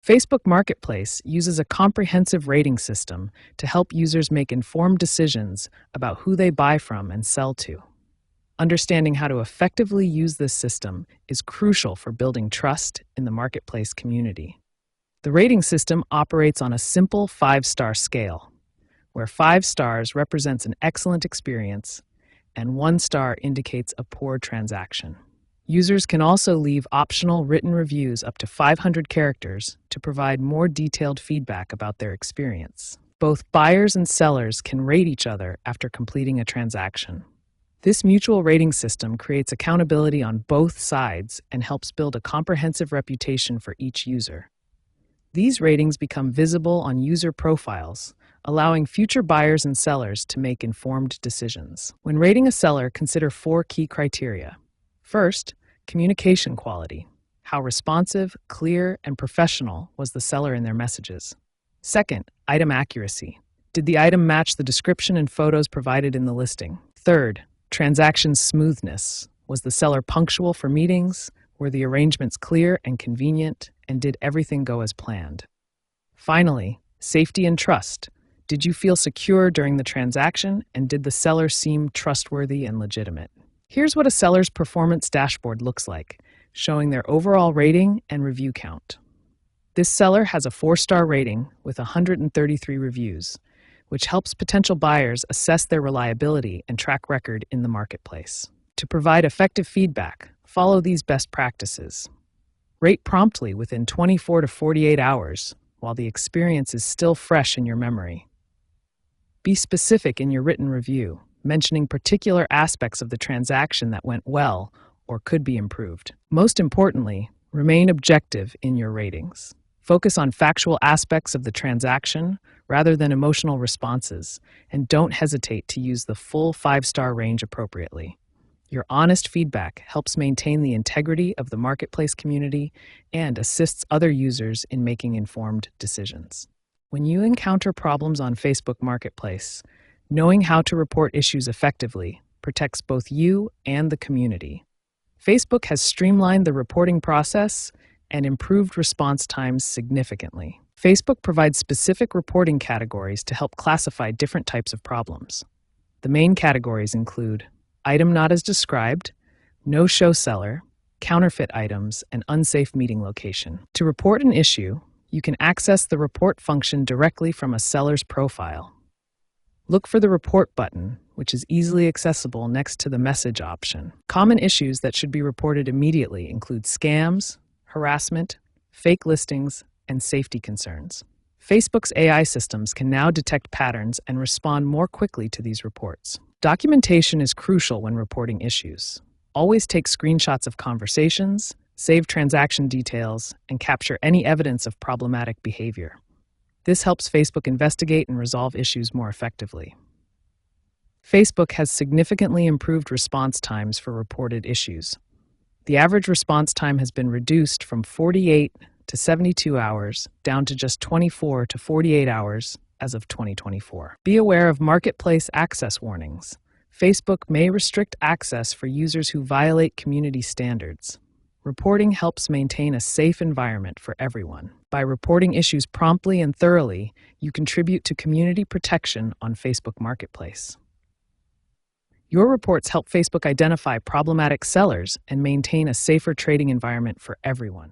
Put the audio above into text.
Facebook Marketplace uses a comprehensive rating system to help users make informed decisions about who they buy from and sell to. Understanding how to effectively use this system is crucial for building trust in the marketplace community. The rating system operates on a simple 5-star scale, where 5 stars represents an excellent experience and 1 star indicates a poor transaction. Users can also leave optional written reviews up to 500 characters to provide more detailed feedback about their experience. Both buyers and sellers can rate each other after completing a transaction. This mutual rating system creates accountability on both sides and helps build a comprehensive reputation for each user. These ratings become visible on user profiles, allowing future buyers and sellers to make informed decisions. When rating a seller, consider 4 key criteria. First, communication quality. How responsive, clear, and professional was the seller in their messages? Second, item accuracy. Did the item match the description and photos provided in the listing? Third, transaction smoothness. Was the seller punctual for meetings? Were the arrangements clear and convenient? And did everything go as planned? Finally, safety and trust. Did you feel secure during the transaction? And did the seller seem trustworthy and legitimate? Here's what a seller's performance dashboard looks like, showing their overall rating and review count. This seller has a 4-star rating with 133 reviews, which helps potential buyers assess their reliability and track record in the marketplace. To provide effective feedback, follow these best practices. Rate promptly within 24 to 48 hours while the experience is still fresh in your memory. Be specific in your written review, mentioning particular aspects of the transaction that went well or could be improved. Most importantly, remain objective in your ratings. Focus on factual aspects of the transaction rather than emotional responses, and don't hesitate to use the full 5-star range appropriately. Your honest feedback helps maintain the integrity of the marketplace community and assists other users in making informed decisions. When you encounter problems on Facebook Marketplace, knowing how to report issues effectively protects both you and the community. Facebook has streamlined the reporting process and improved response times significantly. Facebook provides specific reporting categories to help classify different types of problems. The main categories include item not as described, no-show seller, counterfeit items, and unsafe meeting location. To report an issue, you can access the report function directly from a seller's profile. Look for the report button, which is easily accessible next to the message option. Common issues that should be reported immediately include scams, harassment, fake listings, and safety concerns. Facebook's AI systems can now detect patterns and respond more quickly to these reports. Documentation is crucial when reporting issues. Always take screenshots of conversations, save transaction details, and capture any evidence of problematic behavior. This helps Facebook investigate and resolve issues more effectively. Facebook has significantly improved response times for reported issues. The average response time has been reduced from 48 to 72 hours down to just 24 to 48 hours as of 2024. Be aware of marketplace access warnings. Facebook may restrict access for users who violate community standards. Reporting helps maintain a safe environment for everyone. By reporting issues promptly and thoroughly, you contribute to community protection on Facebook Marketplace. Your reports help Facebook identify problematic sellers and maintain a safer trading environment for everyone.